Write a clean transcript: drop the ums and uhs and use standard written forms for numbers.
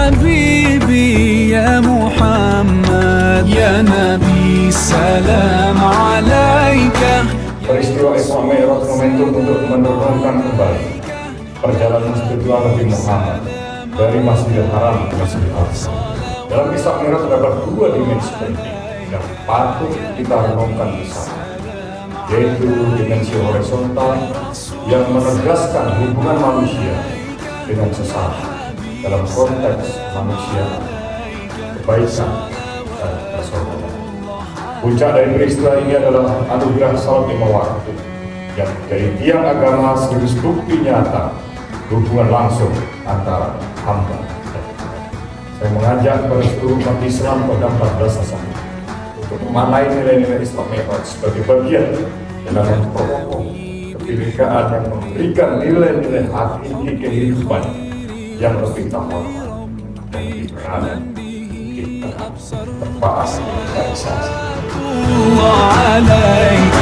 حبيبي يا محمد يا نبي سلام عليك. Peristiwa Isra Mi'raj momentum untuk menurunkan kembali perjalanan spiritual Nabi Muhammad dari Masjidil Haram ke Masjidil Aqsa. Dalam Isra Mi'raj terdapat dua dimensi penting yang patut kita renungkan bersama, yaitu dimensi horizontal yang menegaskan hubungan manusia dengan sesama dalam konteks manusia, kebaikan, dan persaudaraan. Puncak dari peristiwa ini adalah anugerah salat lima waktu yang dari tiang agama sebagai bukti nyata hubungan langsung antara hamba dan Tuhan. Saya mengajak kepada seluruh umat Islam pada 14 Desember untuk memaknai nilai-nilai Isra Mi'raj sebagai bagian dalam memperkokoh kebinekaan yang memberikan nilai-nilai hakiki kehidupan yang lebih terhormat dan lebih berada kita terpaas dari الله عليك